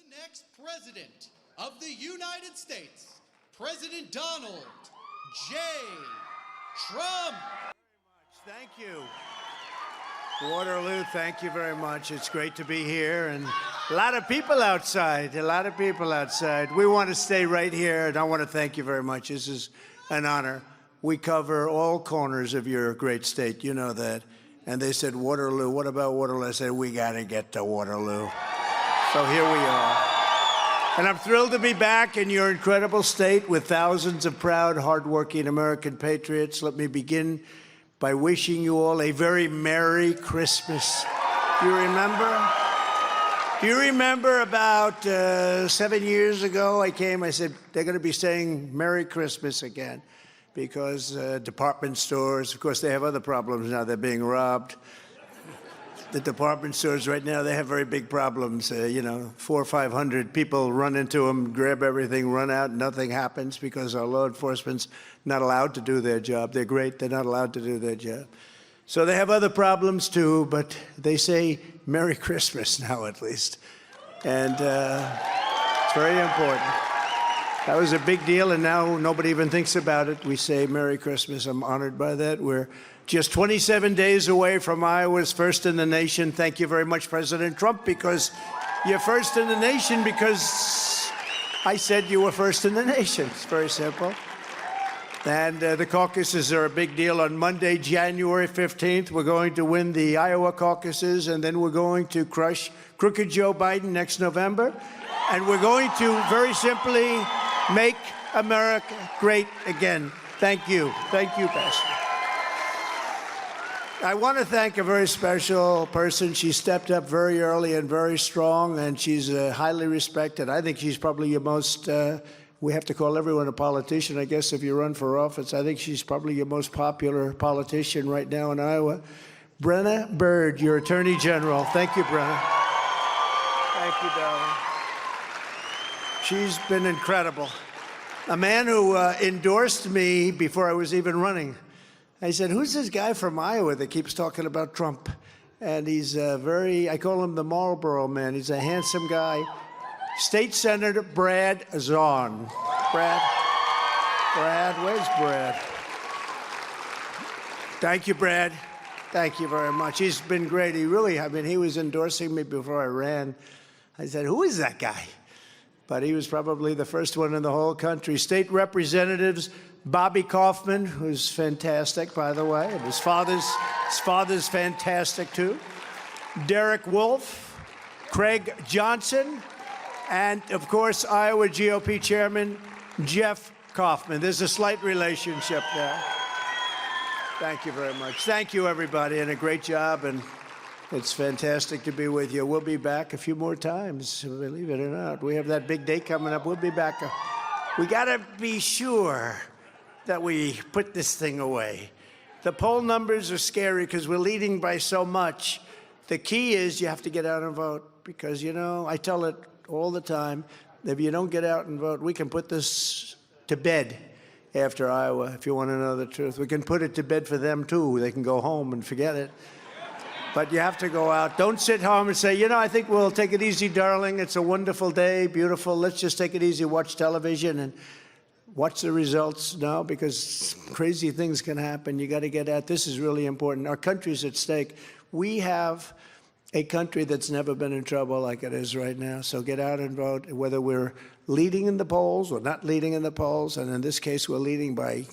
The next president of the United States, President Donald J. Trump. Thank you. Waterloo, thank you very much. It's great to be here, and a lot of people outside, We want to stay right here, and I want to thank you very much. This is an honor. We cover all corners of your great state, you know that. And they said, Waterloo, what about Waterloo? I said, we got to get to Waterloo. So here we are. And I'm thrilled to be back in your incredible state with thousands of proud, hardworking American patriots. Let me begin by wishing you all a very Merry Christmas. Do you remember? Do you remember about 7 years ago I came, I said, they're going to be saying Merry Christmas again because department stores, of course, they have other problems now. They're being robbed. The department stores right now, they have very big problems. 400 or 500 people run into them, grab everything, run out, nothing happens because our law enforcement's not allowed to do their job. They're great, they're not allowed to do their job. So they have other problems too, but they say Merry Christmas now at least. And it's very important. That was a big deal, and now nobody even thinks about it. We say Merry Christmas. I'm honored by that. We're just 27 days away from Iowa's first in the nation. Thank you very much, President Trump, because you're first in the nation because I said you were first in the nation. It's very simple. And the caucuses are a big deal. On Monday, January 15th, we're going to win the Iowa caucuses, and then we're going to crush crooked Joe Biden next November. And we're going to, very simply, make America great again. Thank you. Thank you, Pastor. I want to thank a very special person. She stepped up very early and very strong, and she's highly respected. I think she's probably your most, we have to call everyone a politician, I guess, if you run for office. I think she's probably your most popular politician right now in Iowa. Brenna Bird, your Attorney General. Thank you, Brenna. Thank you, darling. She's been incredible. A man who endorsed me before I was even running. I said, who's this guy from Iowa that keeps talking about Trump? And he's I call him the Marlboro Man. He's a handsome guy. State Senator Brad Zahn. Brad, where's Brad? Thank you, Brad. Thank you very much. He's been great. He was endorsing me before I ran. I said, who is that guy? But he was probably the first one in the whole country. State Representatives Bobby Kaufman, who's fantastic, by the way, and his father's fantastic too. Derek Wolf, Craig Johnson, and of course, Iowa GOP Chairman Jeff Kaufman. There's a slight relationship there. Thank you very much. Thank you, everybody, and a great job. And it's fantastic to be with you. We'll be back a few more times, believe it or not. We have that big day coming up. We'll be back. We got to be sure that we put this thing away. The poll numbers are scary because we're leading by so much. The key is you have to get out and vote because, I tell it all the time, if you don't get out and vote, we can put this to bed after Iowa, if you want to know the truth. We can put it to bed for them, too. They can go home and forget it. But you have to go out. Don't sit home and say, I think we'll take it easy, darling. It's a wonderful day, beautiful. Let's just take it easy, watch television, and watch the results now because crazy things can happen. You got to get out. This is really important. Our country's at stake. We have a country that's never been in trouble like it is right now. So get out and vote, whether we're leading in the polls or not leading in the polls. And in this case, we're leading by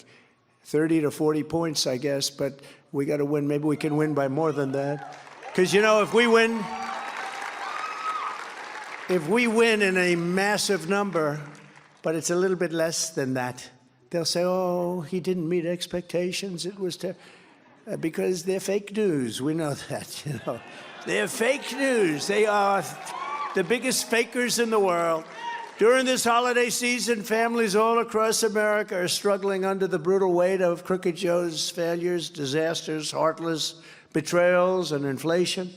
30 to 40 points, I guess. But we got to win. Maybe we can win by more than that. Because, if we win in a massive number, but it's a little bit less than that, they'll say, oh, he didn't meet expectations. It was because they're fake news. We know that, They're fake news. They are the biggest fakers in the world. During this holiday season, families all across America are struggling under the brutal weight of Crooked Joe's failures, disasters, heartless betrayals, and inflation.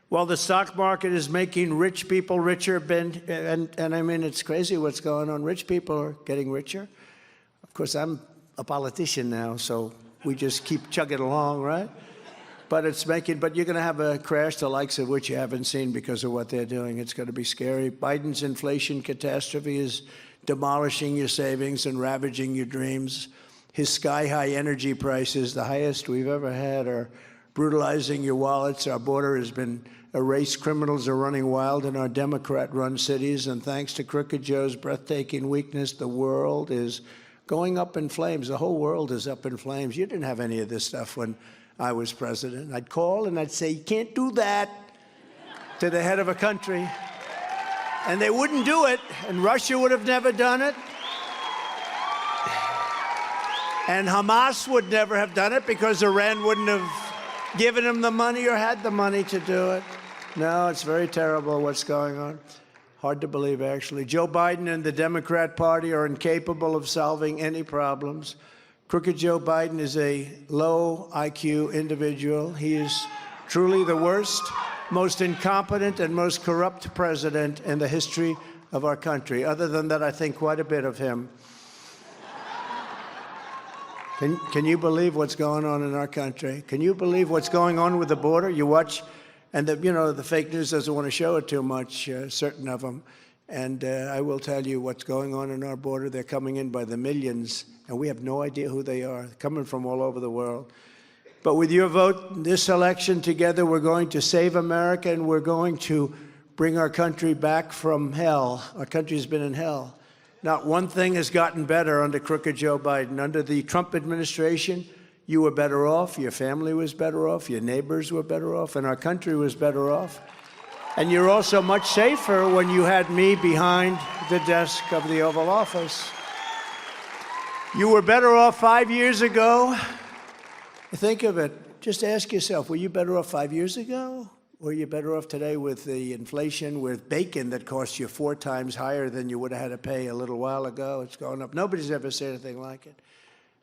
While the stock market is making rich people richer, and I mean, it's crazy what's going on. Rich people are getting richer. Of course, I'm a politician now, so we just keep chugging along, right? But you're going to have a crash the likes of which you haven't seen because of what they're doing. It's going to be scary. Biden's inflation catastrophe is demolishing your savings and ravaging your dreams. His sky-high energy prices, the highest we've ever had, are brutalizing your wallets. Our border has been erased. Criminals are running wild in our Democrat-run cities. And thanks to Crooked Joe's breathtaking weakness, the world is going up in flames. The whole world is up in flames. You didn't have any of this stuff when I was president. I'd call and I'd say, you can't do that to the head of a country. And they wouldn't do it. And Russia would have never done it. And Hamas would never have done it because Iran wouldn't have given them the money or had the money to do it. No, it's very terrible what's going on. Hard to believe, actually. Joe Biden and the Democrat Party are incapable of solving any problems. Crooked Joe Biden is a low IQ individual. He is truly the worst, most incompetent, and most corrupt president in the history of our country. Other than that, I think quite a bit of him. Can you believe what's going on in our country? Can you believe what's going on with the border? You watch, and the fake news doesn't want to show it too much, certain of them. And I will tell you what's going on in our border. They're coming in by the millions, and we have no idea who they are. They're coming from all over the world. But with your vote, this election together, we're going to save America, and we're going to bring our country back from hell. Our country's been in hell. Not one thing has gotten better under Crooked Joe Biden. Under the Trump administration, you were better off, your family was better off, your neighbors were better off, and our country was better off. And you're also much safer when you had me behind the desk of the Oval Office. You were better off 5 years ago. Think of it. Just ask yourself, were you better off 5 years ago? Or are you better off today with the inflation, with bacon that costs you 4 times higher than you would have had to pay a little while ago? It's going up. Nobody's ever said anything like it.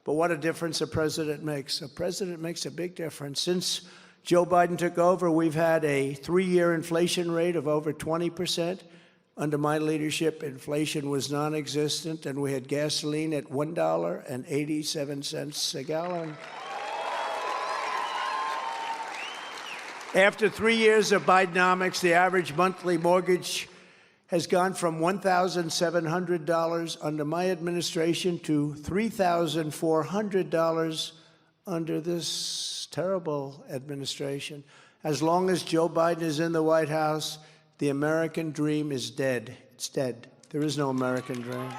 But what a difference a president makes. A president makes a big difference. Since Joe Biden took over, we've had a 3-year inflation rate of over 20%. Under my leadership, inflation was non-existent, and we had gasoline at $1.87 a gallon. After 3 years of Bidenomics, the average monthly mortgage has gone from $1,700 under my administration to $3,400 under this terrible administration. As long as Joe Biden is in the White House, the American dream is dead. It's dead. There is no American dream.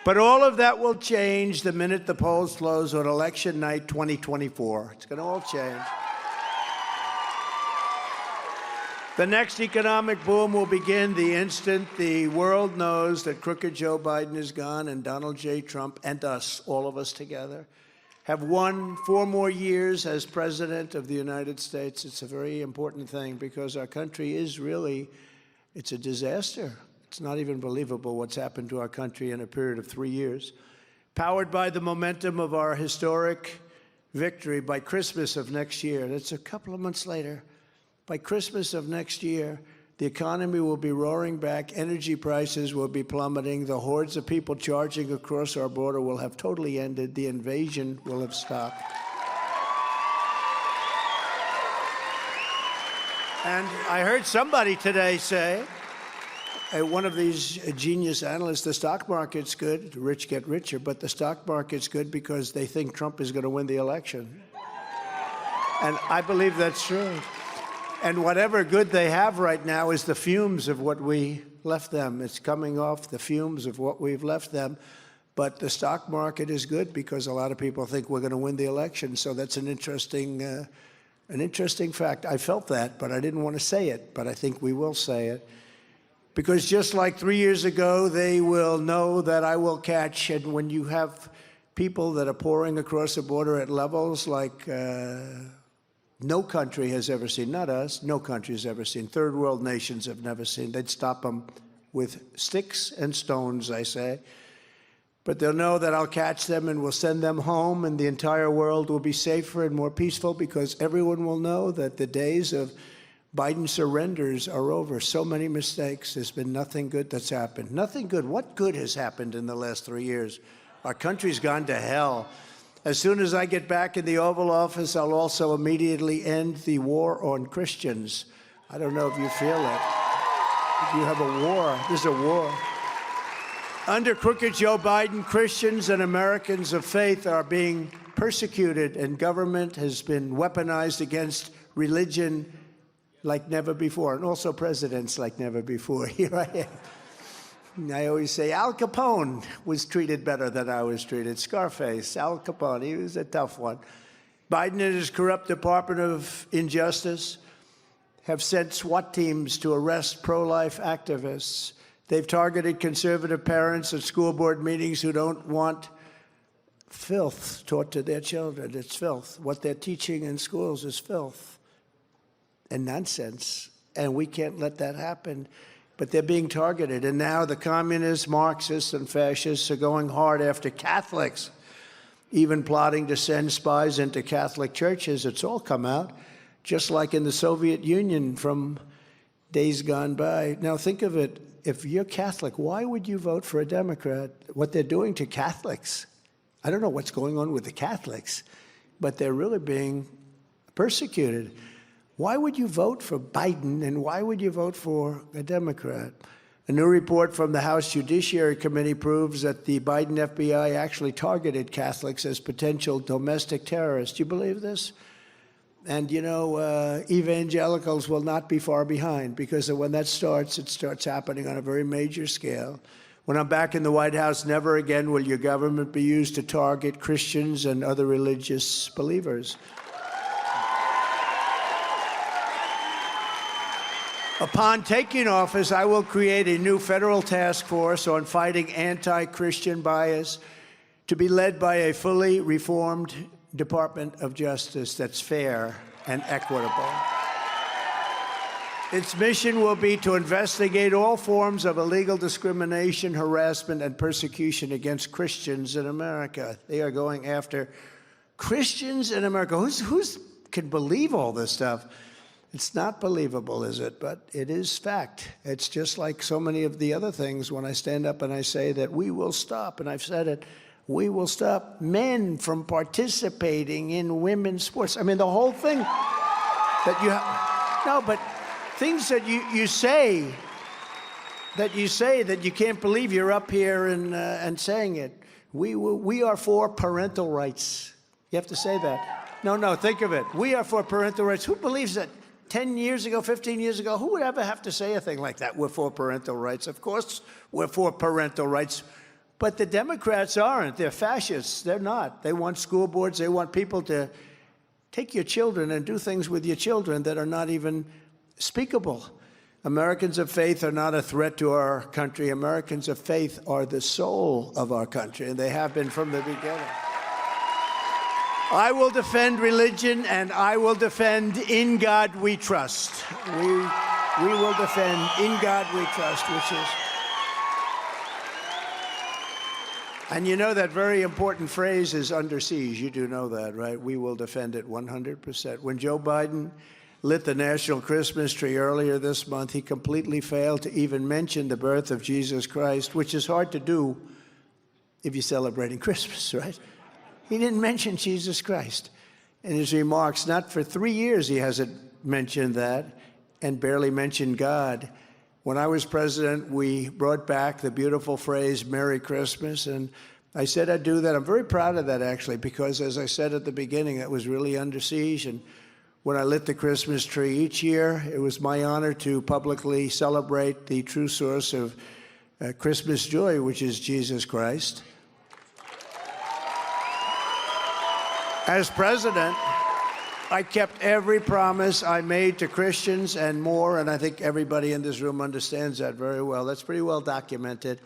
But all of that will change the minute the polls close on election night 2024. It's going to all change. The next economic boom will begin the instant the world knows that Crooked Joe Biden is gone and Donald J. Trump and us, all of us together, have won 4 more years as President of the United States. It's a very important thing because our country is really, it's a disaster. It's not even believable what's happened to our country in a period of 3 years. Powered by the momentum of our historic victory, by Christmas of next year, that's a couple of months later, by Christmas of next year, the economy will be roaring back, energy prices will be plummeting, the hordes of people charging across our border will have totally ended, the invasion will have stopped. And I heard somebody today say, one of these genius analysts, the stock market's good, the rich get richer, but the stock market's good because they think Trump is going to win the election. And I believe that's true. And whatever good they have right now is the fumes of what we left them. It's coming off the fumes of what we've left them. But the stock market is good because a lot of people think we're going to win the election. So that's an interesting fact. I felt that, but I didn't want to say it. But I think we will say it. Because just like 3 years ago, they will know that I will catch. And when you have people that are pouring across the border at levels like no country has ever seen, not us, no country has ever seen, third world nations have never seen. They'd stop them with sticks and stones, I say. But they'll know that I'll catch them and we'll send them home, and the entire world will be safer and more peaceful because everyone will know that the days of Biden surrenders are over. So many mistakes. There's been nothing good that's happened. Nothing good. What good has happened in the last 3 years? Our country's gone to hell. As soon as I get back in the Oval Office, I'll also immediately end the war on Christians. I don't know if you feel that. If you have a war, there's a war. Under crooked Joe Biden, Christians and Americans of faith are being persecuted, and government has been weaponized against religion like never before, and also presidents like never before. Here I am. I always say Al Capone was treated better than I was treated. Scarface, Al Capone, he was a tough one. Biden and his corrupt Department of Injustice have sent SWAT teams to arrest pro-life activists. They've targeted conservative parents at school board meetings who don't want filth taught to their children. It's filth. What they're teaching in schools is filth and nonsense, and we can't let that happen. But they're being targeted, and now the communists, Marxists, and fascists are going hard after Catholics, even plotting to send spies into Catholic churches. It's all come out, just like in the Soviet Union from days gone by. Now think of it. If you're Catholic, why would you vote for a Democrat? What they're doing to Catholics, I don't know what's going on with the Catholics, but they're really being persecuted. Why would you vote for Biden, and why would you vote for a Democrat? A new report from the House Judiciary Committee proves that the Biden FBI actually targeted Catholics as potential domestic terrorists. Do you believe this? And, you know, evangelicals will not be far behind, because when that starts, it starts happening on a very major scale. When I'm back in the White House, never again will your government be used to target Christians and other religious believers. Upon taking office, I will create a new federal task force on fighting anti-Christian bias to be led by a fully reformed Department of Justice that's fair and equitable. Its mission will be to investigate all forms of illegal discrimination, harassment, and persecution against Christians in America. They are going after Christians in America. Who's can believe all this stuff? It's not believable, is it? But it is fact. It's just like so many of the other things when I stand up and I say that we will stop, and I've said it, we will stop men from participating in women's sports. I mean, the whole thing that you have, no, but things that you say that you can't believe you're up here and saying it. We are for parental rights. You have to say that. No, think of it. We are for parental rights. Who believes that? 10 years ago, 15 years ago, who would ever have to say a thing like that? We're for parental rights. Of course we're for parental rights. But the Democrats aren't. They're fascists. They're not. They want school boards. They want people to take your children and do things with your children that are not even speakable. Americans of faith are not a threat to our country. Americans of faith are the soul of our country, and they have been from the beginning. I will defend religion, and I will defend In God We Trust. We will defend In God We Trust, which is... And you know that very important phrase is under siege. You do know that, right? We will defend it 100%. When Joe Biden lit the national Christmas tree earlier this month, he completely failed to even mention the birth of Jesus Christ, which is hard to do if you're celebrating Christmas, right? He didn't mention Jesus Christ in his remarks. Not for 3 years he hasn't mentioned that, and barely mentioned God. When I was president, we brought back the beautiful phrase, Merry Christmas, and I said I'd do that. I'm very proud of that, actually, because as I said at the beginning, it was really under siege. And when I lit the Christmas tree each year, it was my honor to publicly celebrate the true source of Christmas joy, which is Jesus Christ. As president, I kept every promise I made to Christians and more, and I think everybody in this room understands that very well. That's pretty well documented.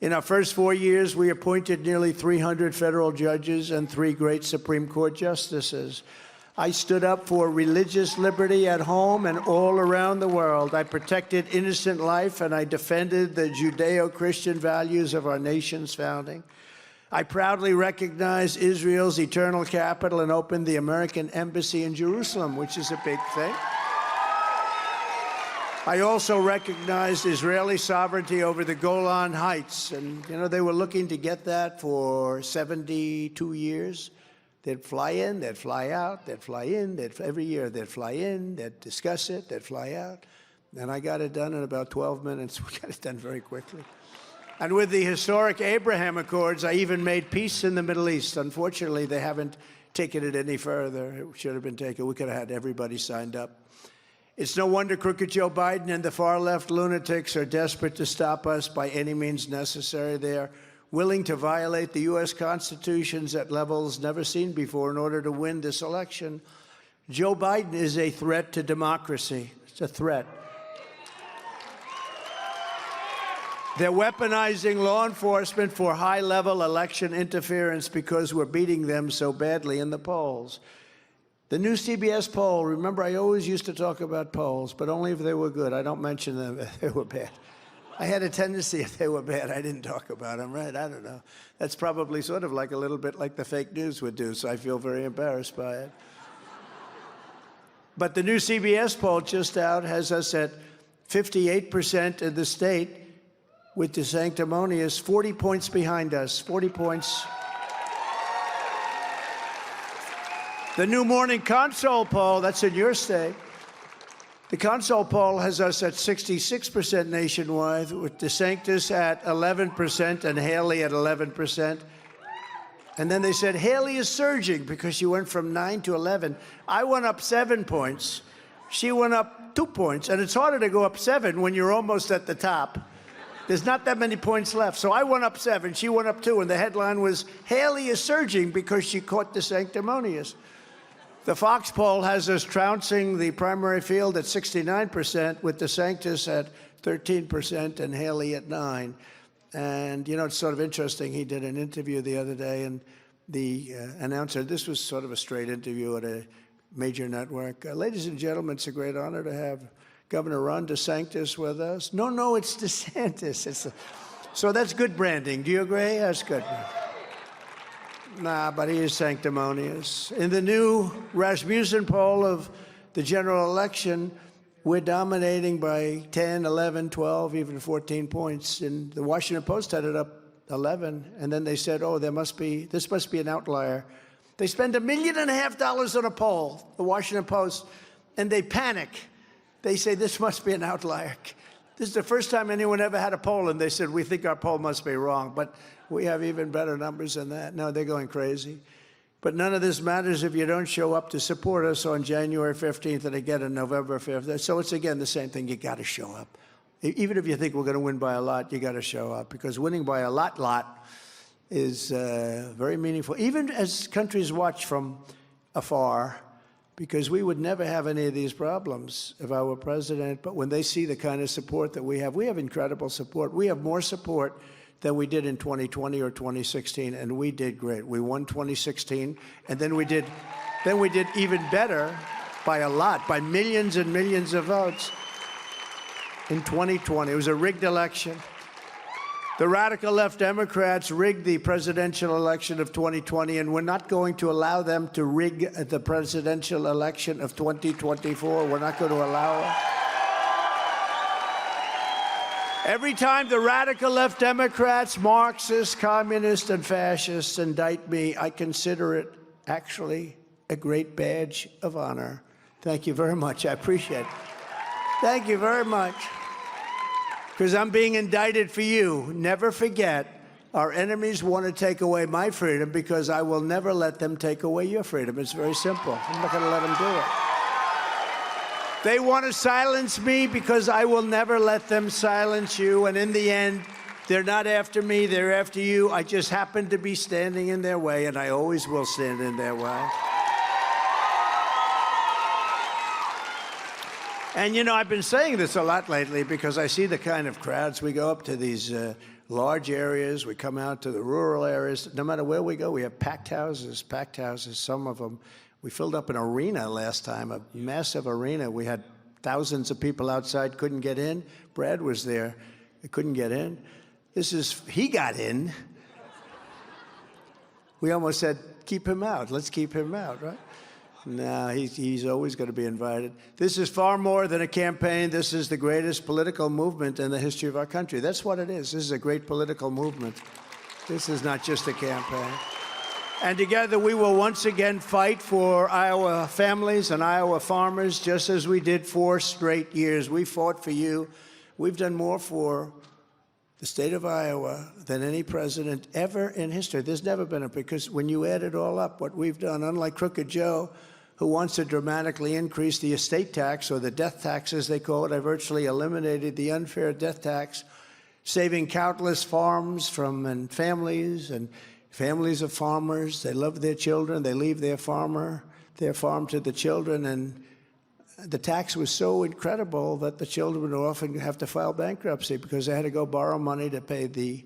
In our first 4 years, we appointed nearly 300 federal judges and 3 great Supreme Court justices. I stood up for religious liberty at home and all around the world. I protected innocent life, and I defended the Judeo-Christian values of our nation's founding. I proudly recognized Israel's eternal capital and opened the American embassy in Jerusalem, which is a big thing. I also recognized Israeli sovereignty over the Golan Heights, and you know they were looking to get that for 72 years. They'd fly in, they'd fly out, they'd fly in, every year they'd fly in, they'd discuss it, they'd fly out. And I got it done in about 12 minutes. We got it done very quickly. And with the historic Abraham Accords, I even made peace in the Middle East. Unfortunately, they haven't taken it any further. It should have been taken. We could have had everybody signed up. It's no wonder crooked Joe Biden and the far-left lunatics are desperate to stop us by any means necessary. They are willing to violate the U.S. Constitution at levels never seen before in order to win this election. Joe Biden is a threat to democracy. It's a threat. They're weaponizing law enforcement for high-level election interference because we're beating them so badly in the polls. The new CBS poll, remember, I always used to talk about polls, but only if they were good. I don't mention them if they were bad. I had a tendency, if they were bad, I didn't talk about them, right? I don't know. That's probably sort of like a little bit like the fake news would do, so I feel very embarrassed by it. But the new CBS poll just out has us at 58% in the state with the sanctimonious 40 points behind us, 40 points. The new Morning Consult poll, that's in your state. The Consult poll has us at 66% nationwide, with DeSantis at 11% and Haley at 11%. And then they said Haley is surging because she went from 9 to 11. I went up 7 points. She went up 2 points. And it's harder to go up 7 when you're almost at the top. There's not that many points left. So I went up 7, she went up 2, and the headline was, Haley is surging because she caught the sanctimonious. The Fox poll has us trouncing the primary field at 69%, with DeSantis at 13% and Haley at 9%. And, you know, it's sort of interesting. He did an interview the other day, and the announcer, this was sort of a straight interview at a major network. Ladies and gentlemen, it's a great honor to have Governor Ron DeSantis with us. No, it's DeSantis. So that's good branding. Do you agree? That's good. Nah, but he is sanctimonious. In the new Rasmussen poll of the general election, we're dominating by 10, 11, 12, even 14 points. And the Washington Post had it up 11, and then they said, oh, this must be an outlier. They spend $1.5 million on a poll, the Washington Post, and they panic. They say, this must be an outlier. This is the first time anyone ever had a poll, and they said, we think our poll must be wrong. But we have even better numbers than that. No, they're going crazy. But none of this matters if you don't show up to support us on January 15th and again on November 5th. So it's, again, the same thing. You got to show up. Even if you think we're going to win by a lot, you got to show up, because winning by a lot is very meaningful, even as countries watch from afar, because we would never have any of these problems if I were president. But when they see the kind of support that we have incredible support. We have more support than we did in 2020 or 2016, and we did great. We won 2016, and then we did even better by a lot, by millions and millions of votes in 2020. It was a rigged election. The radical left Democrats rigged the presidential election of 2020, and we're not going to allow them to rig the presidential election of 2024. We're not going to allow it. Every time the radical left Democrats, Marxists, communists, and fascists indict me, I consider it actually a great badge of honor. Thank you very much. I appreciate it. Thank you very much. Because I'm being indicted for you. Never forget, our enemies want to take away my freedom because I will never let them take away your freedom. It's very simple. I'm not going to let them do it. They want to silence me because I will never let them silence you. And in the end, they're not after me, they're after you. I just happen to be standing in their way, and I always will stand in their way. And, you know, I've been saying this a lot lately because I see the kind of crowds. We go up to these large areas. We come out to the rural areas. No matter where we go, we have packed houses, some of them. We filled up an arena last time, a massive arena. We had thousands of people outside, couldn't get in. Brad was there. He couldn't get in. He got in. We almost said, keep him out. Let's keep him out, right? No, he's always going to be invited. This is far more than a campaign. This is the greatest political movement in the history of our country. That's what it is. This is a great political movement. This is not just a campaign. And together we will once again fight for Iowa families and Iowa farmers, just as we did 4 straight years. We fought for you. We've done more for the state of Iowa than any president ever in history. There's never been because when you add it all up, what we've done, unlike Crooked Joe, who wants to dramatically increase the estate tax, or the death tax as they call it, I virtually eliminated the unfair death tax, saving countless farms and families of farmers. They love their children. They leave their farm to the children. And the tax was so incredible that the children would often have to file bankruptcy because they had to go borrow money to pay the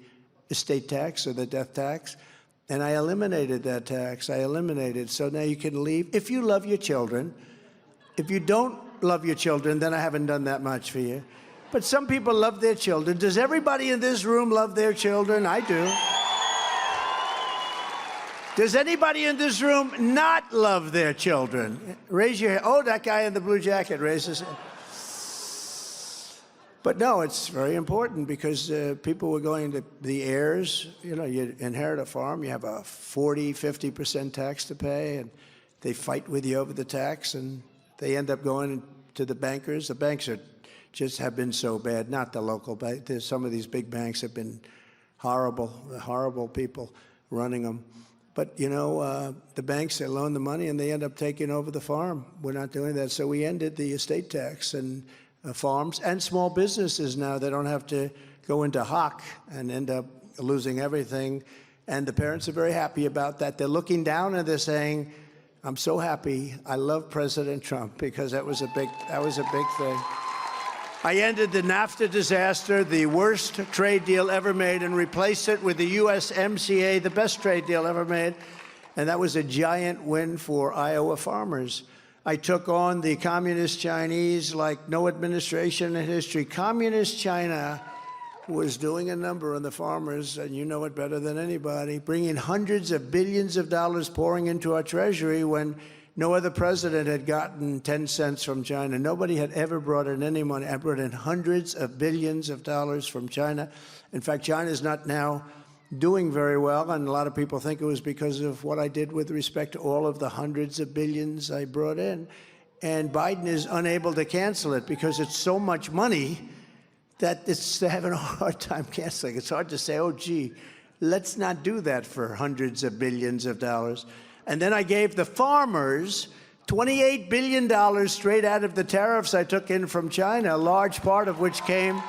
estate tax or the death tax. And I eliminated that tax. I eliminated. So now you can leave if you love your children. If you don't love your children, then I haven't done that much for you. But some people love their children. Does everybody in this room love their children? I do. Does anybody in this room not love their children? Raise your hand. Oh, that guy in the blue jacket raises his hand. But no, it's very important because people were going to the heirs. You know, you inherit a farm, you have a 40, 50% tax to pay, and they fight with you over the tax, and they end up going to the bankers. The banks have been so bad, not the local bank. Some of these big banks have been horrible people running them. But, you know, the banks, they loan the money, and they end up taking over the farm. We're not doing that. So we ended the estate tax, and farms and small businesses now, they don't have to go into hock and end up losing everything. And the parents are very happy about that. They're looking down and they're saying, I'm so happy. I love President Trump, because that was a big thing. I ended the NAFTA disaster, the worst trade deal ever made, and replaced it with the USMCA, the best trade deal ever made. And that was a giant win for Iowa farmers. I took on the communist Chinese like no administration in history. Communist China was doing a number on the farmers, and you know it better than anybody, bringing hundreds of billions of dollars pouring into our treasury when no other president had gotten 10 cents from China. Nobody had ever brought in any money. I brought in hundreds of billions of dollars from China. In fact, China is not now doing very well, and a lot of people think it was because of what I did with respect to all of the hundreds of billions I brought in. And Biden is unable to cancel it because it's so much money that they're having a hard time canceling. It's hard to say, oh, gee, let's not do that for hundreds of billions of dollars. And then I gave the farmers $28 billion straight out of the tariffs I took in from China, a large part of which came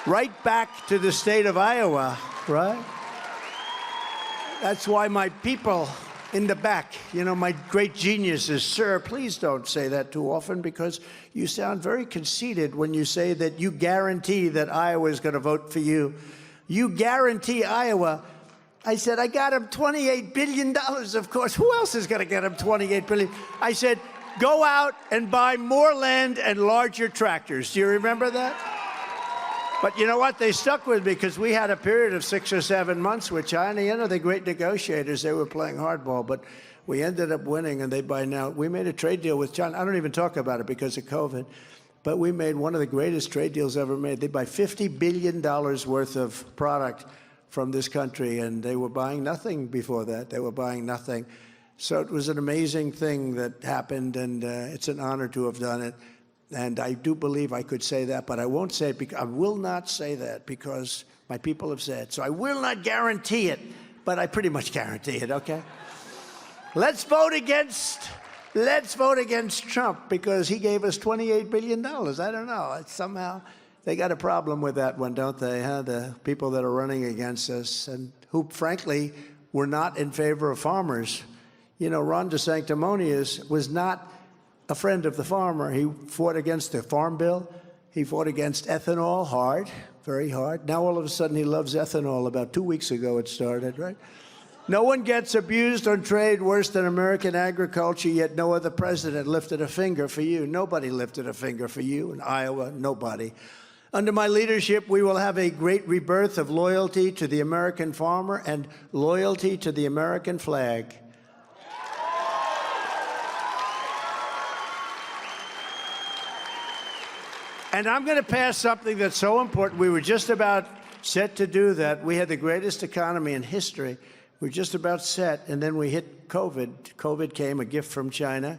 right back to the state of Iowa, right? That's why my people in the back, you know, my great geniuses, sir, please don't say that too often, because you sound very conceited when you say that you guarantee that Iowa is going to vote for you. You guarantee Iowa. I said, I got him $28 billion, of course. Who else is going to get him $28 billion? I said, go out and buy more land and larger tractors. Do you remember that? But you know what? They stuck with me because we had a period of 6 or 7 months with China. You know, the great negotiators, they were playing hardball, but we ended up winning, and they buy now. We made a trade deal with China. I don't even talk about it because of COVID, but we made one of the greatest trade deals ever made. They buy $50 billion worth of product from this country, and they were buying nothing before that. They were buying nothing. So it was an amazing thing that happened, and it's an honor to have done it. And I do believe I could say that, but I won't say it because I will not say that because my people have said. So I will not guarantee it, but I pretty much guarantee it, okay? Let's vote against Trump because he gave us $28 billion. I don't know. It's somehow they got a problem with that one, don't they, huh? The people that are running against us and who, frankly, were not in favor of farmers. You know, Ron DeSanctimonious was not a friend of the farmer. He fought against the farm bill. He fought against ethanol hard, very hard. Now all of a sudden he loves ethanol. About 2 weeks ago it started, right? No one gets abused on trade worse than American agriculture, yet no other president lifted a finger for you. Nobody lifted a finger for you in Iowa, nobody. Under my leadership, we will have a great rebirth of loyalty to the American farmer and loyalty to the American flag. And I'm going to pass something that's so important. We were just about set to do that. We had the greatest economy in history. We're just about set, and then we hit COVID. COVID came, a gift from China,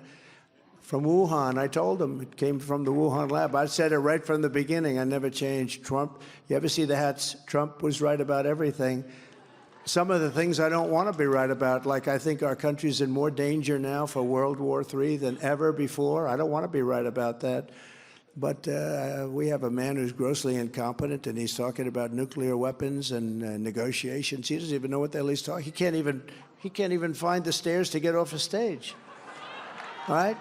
from Wuhan. I told them it came from the Wuhan lab. I said it right from the beginning. I never changed. Trump, you ever see the hats? Trump was right about everything. Some of the things I don't want to be right about, like I think our country's in more danger now for World War III than ever before. I don't want to be right about that. But we have a man who's grossly incompetent, and he's talking about nuclear weapons and negotiations. He doesn't even know what the hell he's talking. He can't even find the stairs to get off a stage. All right?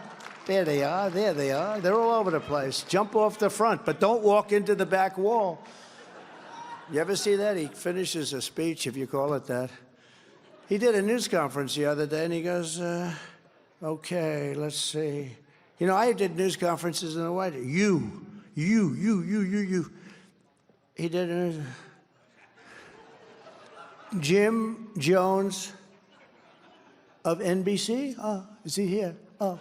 There they are. There they are. They're all over the place. Jump off the front, but don't walk into the back wall. You ever see that? He finishes a speech, if you call it that. He did a news conference the other day, and he goes, okay, let's see. You know, I did news conferences in the White House. You. He did it. Jim Jones of NBC? Oh, is he here? Oh.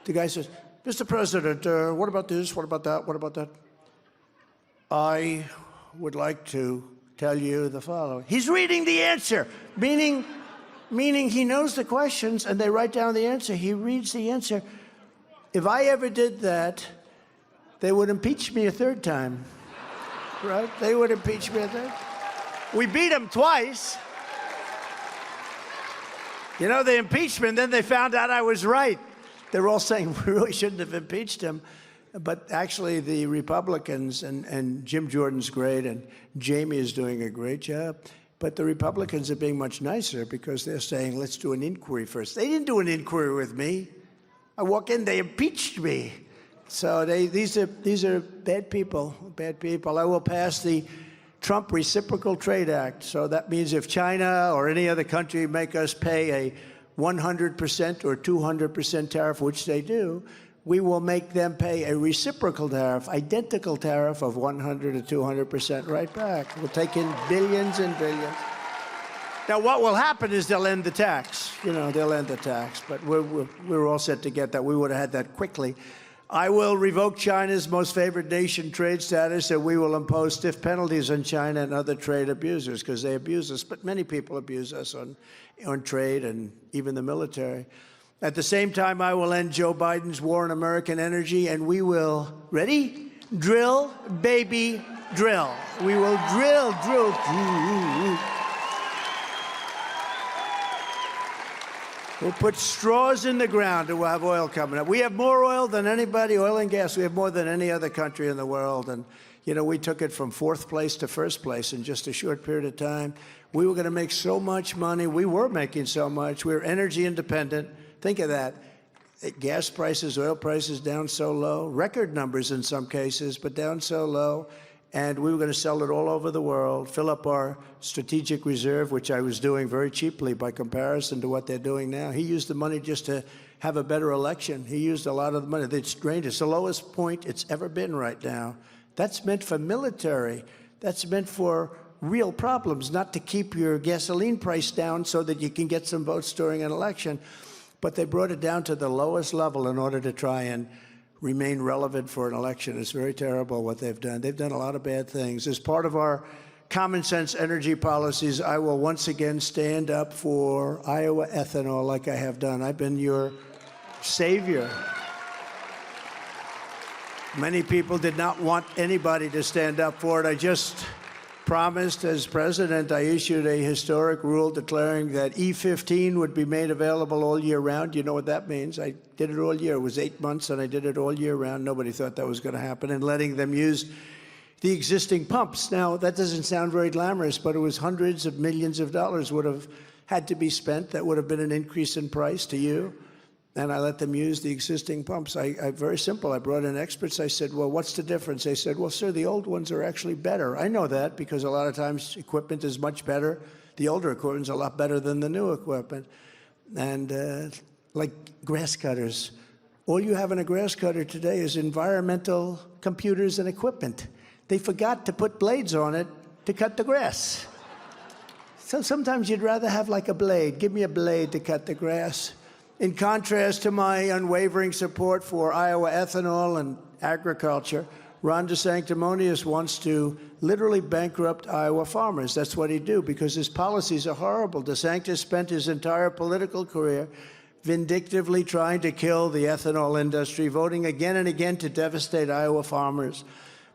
The guy says, Mr. President, what about this? What about that? What about that? I would like to tell you the following. He's reading the answer, meaning he knows the questions, and they write down the answer. He reads the answer. If I ever did that, they would impeach me a third time, right? They would impeach me a third. We beat them twice. You know, the impeachment, then they found out I was right. They're all saying we really shouldn't have impeached him. But actually, the Republicans, and Jim Jordan's great, and Jamie is doing a great job, but the Republicans are being much nicer because they're saying, let's do an inquiry first. They didn't do an inquiry with me. I walk in, they impeached me. So these are bad people, bad people. I will pass the Trump Reciprocal Trade Act. So that means if China or any other country make us pay a 100% or 200% tariff, which they do, we will make them pay a reciprocal tariff, identical tariff of 100 or 200% right back. We'll take in billions and billions. Now, what will happen is they'll end the tax. You know, they'll end the tax. But we're all set to get that. We would have had that quickly. I will revoke China's most favored nation trade status, and we will impose stiff penalties on China and other trade abusers because they abuse us. But many people abuse us on trade and even the military. At the same time, I will end Joe Biden's war on American energy, and we will, ready? Drill, baby, drill. We will drill. We'll put straws in the ground and we'll have oil coming up. We have more oil than anybody, oil and gas. We have more than any other country in the world. And, you know, we took it from fourth place to first place in just a short period of time. We were going to make so much money. We were making so much. We were energy independent. Think of that. Gas prices, oil prices down so low. Record numbers in some cases, but down so low. And we were going to sell it all over the world, fill up our strategic reserve, which I was doing very cheaply by comparison to what they're doing now. He used the money just to have a better election. He used a lot of the money. It's drained. It's the lowest point it's ever been right now. That's meant for military. That's meant for real problems, not to keep your gasoline price down so that you can get some votes during an election. But they brought it down to the lowest level in order to try and remain relevant for an election. It's very terrible what they've done. They've done a lot of bad things. As part of our common sense energy policies, I will once again stand up for Iowa ethanol like I have done. I've been your savior. Many people did not want anybody to stand up for it. I just promised as president, I issued a historic rule declaring that E15 would be made available all year round. You know what that means. I did it all year. It was 8 months, and I did it all year round. Nobody thought that was going to happen, and letting them use the existing pumps. Now, that doesn't sound very glamorous, but it was hundreds of millions of dollars would have had to be spent. That would have been an increase in price to you. And I let them use the existing pumps. Very simple. I brought in experts. I said, well, what's the difference? They said, well, sir, the old ones are actually better. I know that because a lot of times equipment is much better. The older equipment's a lot better than the new equipment. And like grass cutters, all you have in a grass cutter today is environmental computers and equipment. They forgot to put blades on it to cut the grass. So sometimes you'd rather have like a blade. Give me a blade to cut the grass. In contrast to my unwavering support for Iowa ethanol and agriculture, Ron DeSanctimonious wants to literally bankrupt Iowa farmers. That's what he'd do because his policies are horrible. DeSantis spent his entire political career vindictively trying to kill the ethanol industry, voting again and again to devastate Iowa farmers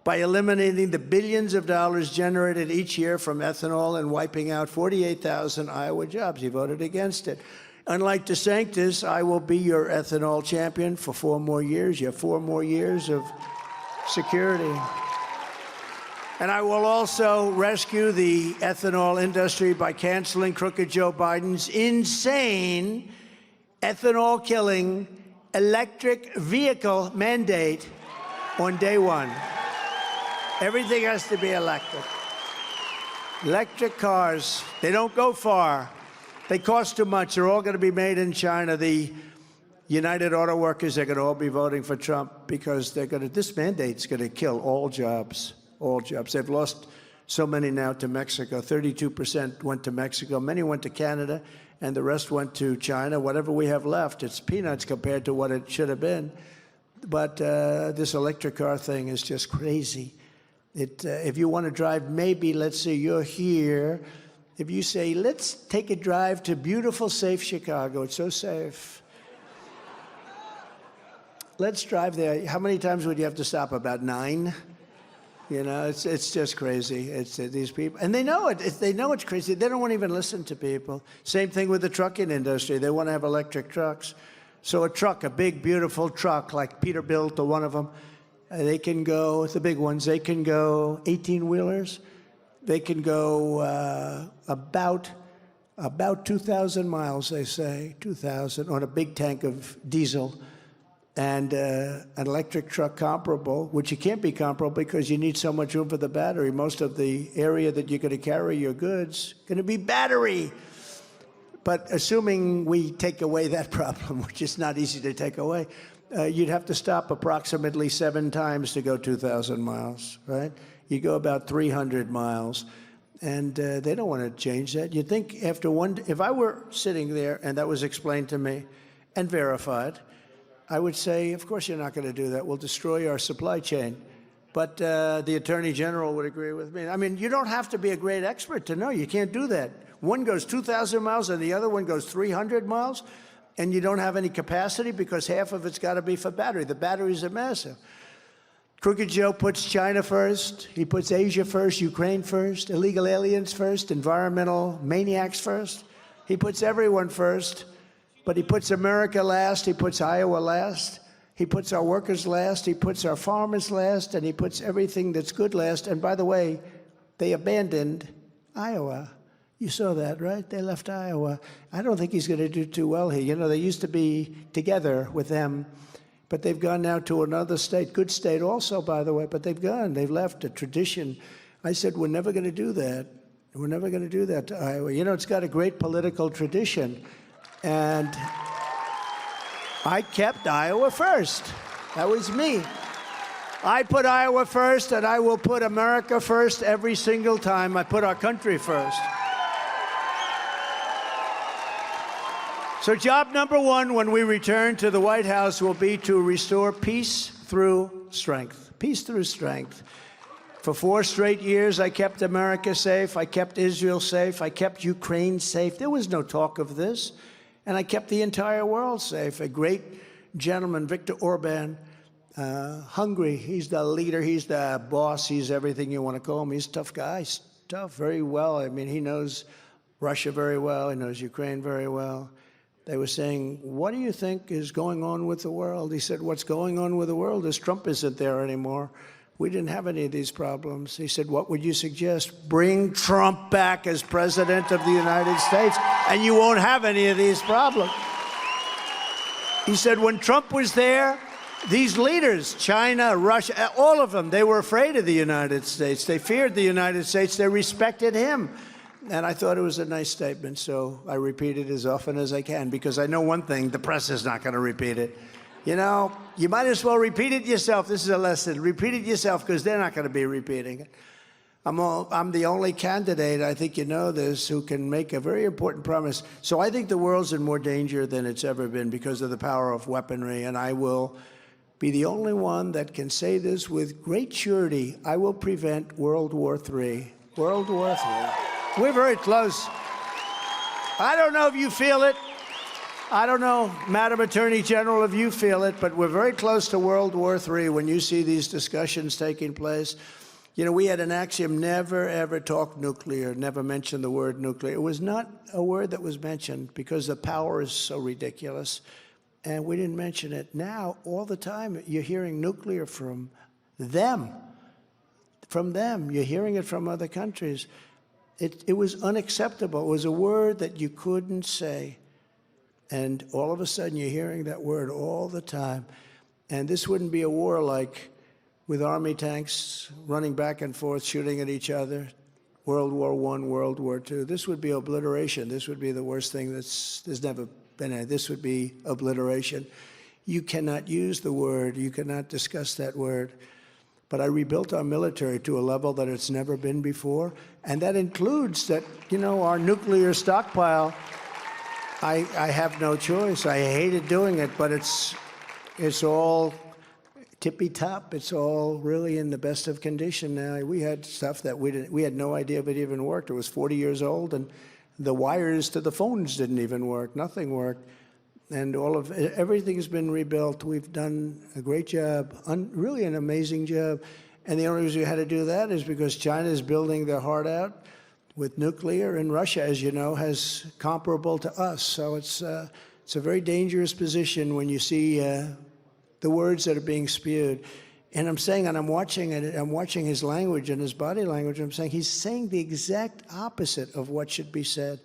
by eliminating the billions of dollars generated each year from ethanol and wiping out 48,000 Iowa jobs. He voted against it. Unlike DeSantis, I will be your ethanol champion for 4 more years. You have 4 more years of security. And I will also rescue the ethanol industry by canceling crooked Joe Biden's insane ethanol-killing electric vehicle mandate on day 1. Everything has to be electric. Electric cars, they don't go far. They cost too much. They're all going to be made in China. The United Auto Workers are going to all be voting for Trump because this mandate's going to kill all jobs, all jobs. They've lost so many now to Mexico. 32% went to Mexico. Many went to Canada, and the rest went to China. Whatever we have left, it's peanuts compared to what it should have been. But this electric car thing is just crazy. If you want to drive, maybe, let's say you're here. If you say, let's take a drive to beautiful, safe Chicago. It's so safe. Let's drive there. How many times would you have to stop? About 9? You know, it's just crazy. It's these people, and they know it. They know it's crazy. They don't want to even listen to people. Same thing with the trucking industry. They want to have electric trucks. So a truck, a big, beautiful truck like Peterbilt or one of them, they can go, the big ones, they can go 18-wheelers. They can go about 2,000 miles, they say, 2,000, on a big tank of diesel. And an electric truck comparable, which you can't be comparable because you need so much room for the battery. Most of the area that you're going to carry your goods going to be battery. But assuming we take away that problem, which is not easy to take away, you'd have to stop approximately 7 times to go 2,000 miles, right? You go about 300 miles, and they don't want to change that. You'd think after if I were sitting there and that was explained to me and verified, I would say, of course you're not going to do that. We'll destroy our supply chain. But the Attorney General would agree with me. I mean, you don't have to be a great expert to know. You can't do that. One goes 2,000 miles and the other one goes 300 miles, and you don't have any capacity because half of it's got to be for battery. The batteries are massive. Crooked Joe puts China first. He puts Asia first, Ukraine first, illegal aliens first, environmental maniacs first. He puts everyone first. But he puts America last, he puts Iowa last, he puts our workers last, he puts our farmers last, and he puts everything that's good last. And by the way, they abandoned Iowa. You saw that, right? They left Iowa. I don't think he's going to do too well here. You know, they used to be together with them, but they've gone now to another state, good state also, by the way, but they've gone. They've left a tradition. I said, we're never going to do that. We're never going to do that to Iowa. You know, it's got a great political tradition. And I kept Iowa first. That was me. I put Iowa first, and I will put America first every single time. I put our country first. So job number 1 when we return to the White House will be to restore peace through strength. Peace through strength. For 4 straight years, I kept America safe. I kept Israel safe. I kept Ukraine safe. There was no talk of this. And I kept the entire world safe. A great gentleman, Viktor Orban, Hungary. He's the leader. He's the boss. He's everything you want to call him. He's a tough guy. He's tough, very well. I mean, he knows Russia very well. He knows Ukraine very well. They were saying, what do you think is going on with the world? He said, what's going on with the world is Trump isn't there anymore. We didn't have any of these problems. He said, what would you suggest? Bring Trump back as president of the United States, and you won't have any of these problems. He said, when Trump was there, these leaders, China, Russia, all of them, they were afraid of the United States. They feared the United States. They respected him. And I thought it was a nice statement, so I repeat it as often as I can, because I know one thing, the press is not going to repeat it. You know, you might as well repeat it yourself. This is a lesson. Repeat it yourself, because they're not going to be repeating it. I'm the only candidate, I think you know this, who can make a very important promise. So I think the world's in more danger than it's ever been because of the power of weaponry, and I will be the only one that can say this with great surety: I will prevent World War III. World War III. We're very close. I don't know if you feel it. I don't know, Madam Attorney General, if you feel it, but we're very close to World War III when you see these discussions taking place. You know, we had an axiom: never, ever talk nuclear, never mention the word nuclear. It was not a word that was mentioned because the power is so ridiculous, and we didn't mention it. Now, all the time, you're hearing nuclear from them. From them. You're hearing it from other countries. It was unacceptable. It was a word that you couldn't say. And all of a sudden, you're hearing that word all the time. And this wouldn't be a war like with army tanks running back and forth, shooting at each other, World War I, World War II. This would be obliteration. This would be the worst thing there's never been. This would be obliteration. You cannot use the word. You cannot discuss that word. But I rebuilt our military to a level that it's never been before. And that includes that, you know, our nuclear stockpile. I have no choice. I hated doing it, but it's all tippy-top. It's all really in the best of condition now. We had stuff that we had no idea if it even worked. It was 40 years old, and the wires to the phones didn't even work. Nothing worked. And everything's been rebuilt. We've done a great job, really an amazing job. And the only reason we had to do that is because China is building their heart out with nuclear, and Russia, as you know, has comparable to us. So it's a very dangerous position when you see the words that are being spewed. And I'm saying, and I'm watching it, I'm watching his language and his body language, I'm saying he's saying the exact opposite of what should be said.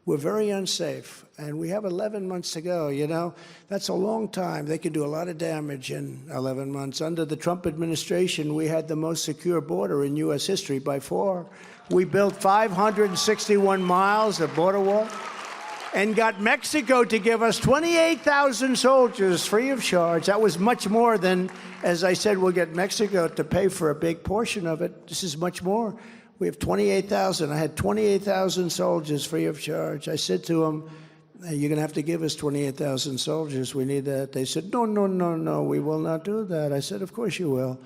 We're very unsafe, and we have 11 months to go. You know, that's a long time. They could do a lot of damage in 11 months. Under the Trump administration, we had the most secure border in U.S. history by far. We built 561 miles of border wall and got Mexico to give us 28,000 soldiers free of charge. That was much more than, as I said, we'll get Mexico to pay for a big portion of it. This is much more. We have 28,000. I had 28,000 soldiers free of charge. I said to them, you're going to have to give us 28,000 soldiers. We need that. They said, no, no, no, no, we will not do that. I said, of course you will.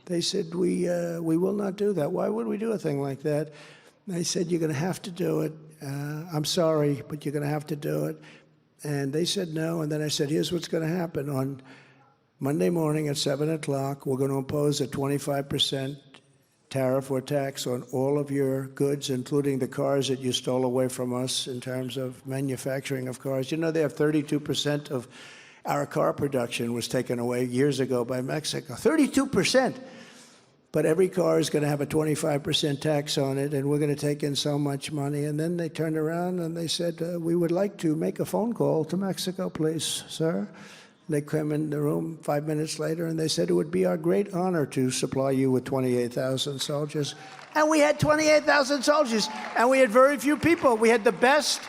They said, we will not do that. Why would we do a thing like that? They said, you're going to have to do it. I'm sorry, but you're going to have to do it. And they said no. And then I said, here's what's going to happen. On Monday morning at 7 o'clock, we're going to impose a 25% tariff or tax on all of your goods, including the cars that you stole away from us in terms of manufacturing of cars. You know, they have 32% of our car production was taken away years ago by Mexico. 32%. But every car is going to have a 25% tax on it, and we're going to take in so much money. And then they turned around and they said, we would like to make a phone call to Mexico, please, sir. They came in the room 5 minutes later, and they said it would be our great honor to supply you with 28,000 soldiers. And we had 28,000 soldiers, and we had very few people. We had the best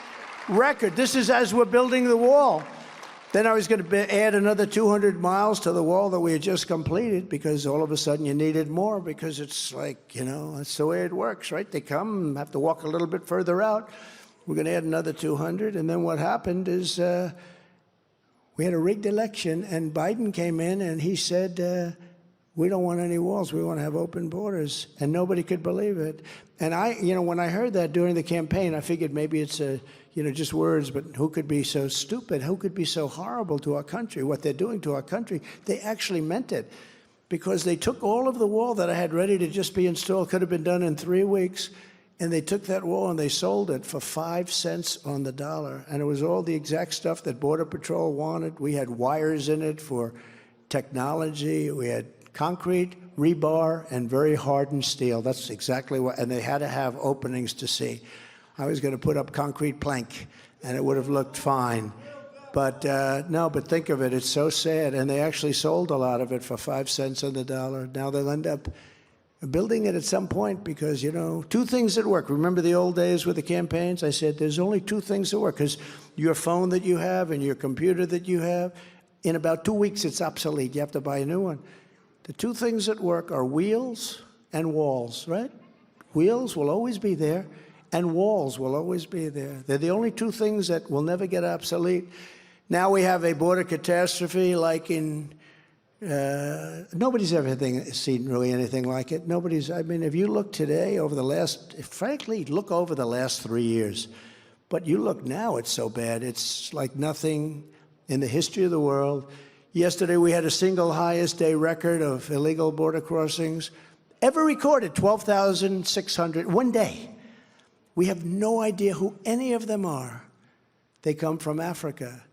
record. This is as we're building the wall. Then I was going to add another 200 miles to the wall that we had just completed, because all of a sudden you needed more, because it's like, you know, that's the way it works, right? They come, have to walk a little bit further out. We're going to add another 200. And then what happened is we had a rigged election, and Biden came in and he said, we don't want any walls. We want to have open borders. And nobody could believe it. And I, you know, when I heard that during the campaign, I figured maybe it's just words, but who could be so stupid? Who could be so horrible to our country? What they're doing to our country, they actually meant it, because they took all of the wall that I had ready to just be installed, could have been done in 3 weeks, and they took that wall and they sold it for 5 cents on the dollar. And it was all the exact stuff that Border Patrol wanted. We had wires in it for technology. We had concrete, rebar, and very hardened steel. That's exactly what, and they had to have openings to see. I was going to put up concrete plank, and it would have looked fine. But no, but think of it, it's so sad. And they actually sold a lot of it for 5 cents on the dollar. Now they'll end up building it at some point, because, you know, 2 things that work. Remember the old days with the campaigns? I said there's only 2 things that work, because your phone that you have and your computer that you have, in about 2 weeks it's obsolete. You have to buy a new one. The 2 things that work are wheels and walls, right? Wheels will always be there, and walls will always be there. They're the only 2 things that will never get obsolete. Now we have a border catastrophe like in Nobody's ever seen really anything like it. I mean, if you look today frankly, look over the last 3 years. But you look now, it's so bad. It's like nothing in the history of the world. Yesterday, we had a single highest day record of illegal border crossings ever recorded, 12,600, one day. We have no idea who any of them are. They come from Africa.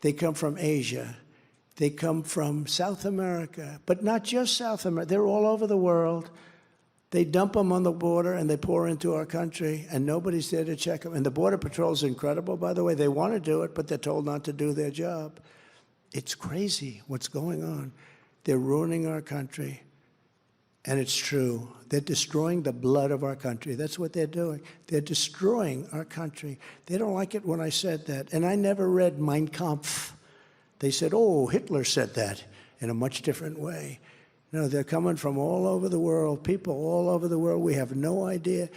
They come from Asia. They come from South America, but not just South America. They're all over the world. They dump them on the border and they pour into our country, and nobody's there to check them. And the Border Patrol is incredible, by the way. They want to do it, but they're told not to do their job. It's crazy what's going on. They're ruining our country, and it's true. They're destroying the blood of our country. That's what they're doing. They're destroying our country. They don't like it when I said that, and I never read Mein Kampf. They said, oh, Hitler said that in a much different way. No, they're coming from all over the world, people all over the world. We have no idea.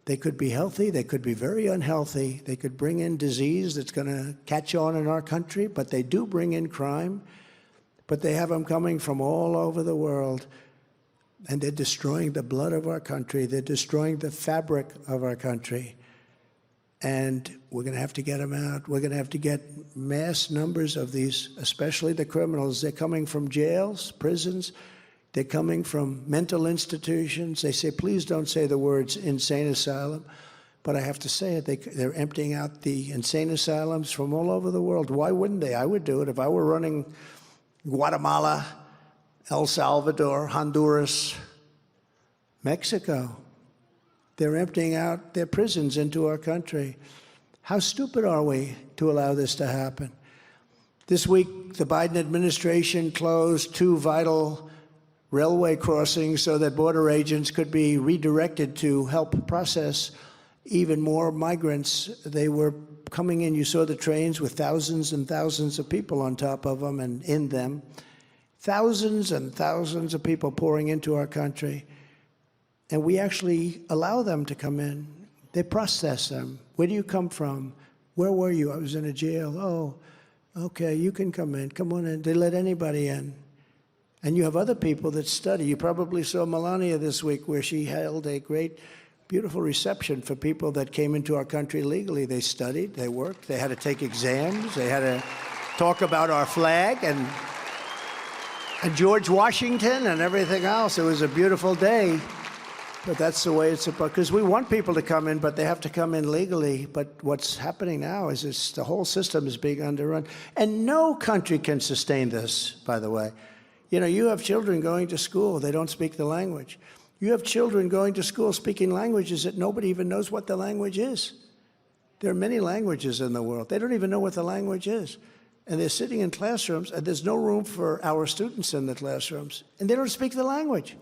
They could be healthy. They could be very unhealthy. They could bring in disease that's going to catch on in our country, but they do bring in crime. But they have them coming from all over the world, and they're destroying the blood of our country. They're destroying the fabric of our country. And we're going to have to get them out. We're going to have to get mass numbers of these, especially the criminals. They're coming from jails, prisons. They're coming from mental institutions. They say, please don't say the words insane asylum. But I have to say it. They're emptying out the insane asylums from all over the world. Why wouldn't they? I would do it if I were running Guatemala, El Salvador, Honduras, Mexico. They're emptying out their prisons into our country. How stupid are we to allow this to happen? This week, the Biden administration closed 2 vital railway crossings so that border agents could be redirected to help process even more migrants. They were coming in. You saw the trains with thousands and thousands of people on top of them and in them. Thousands and thousands of people pouring into our country. And we actually allow them to come in. They process them. Where do you come from? Where were you? I was in a jail. Oh, okay, you can come in. Come on in. They let anybody in. And you have other people that study. You probably saw Melania this week where she held a great, beautiful reception for people that came into our country legally. They studied, they worked, they had to take exams, they had to talk about our flag and George Washington and everything else. It was a beautiful day. But that's the way it's supposed, because we want people to come in, but they have to come in legally. But what's happening now is the whole system is being underrun. And no country can sustain this, by the way. You know, you have children going to school. They don't speak the language. You have children going to school speaking languages that nobody even knows what the language is. There are many languages in the world. They don't even know what the language is. And they're sitting in classrooms, and there's no room for our students in the classrooms. And they don't speak the language.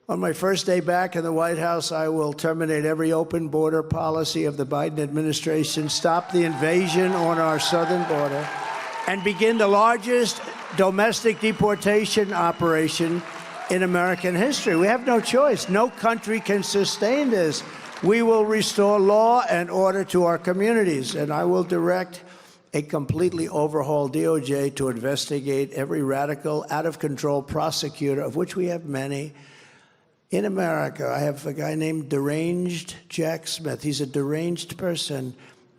On my first day back in the White House, I will terminate every open border policy of the Biden administration, stop the invasion on our southern border, and begin the largest domestic deportation operation in American history. We have no choice. No country can sustain this. We will restore law and order to our communities, and I will direct a completely overhauled DOJ to investigate every radical, out-of-control prosecutor, of which we have many, in America. I have a guy named Deranged Jack Smith. He's a deranged person.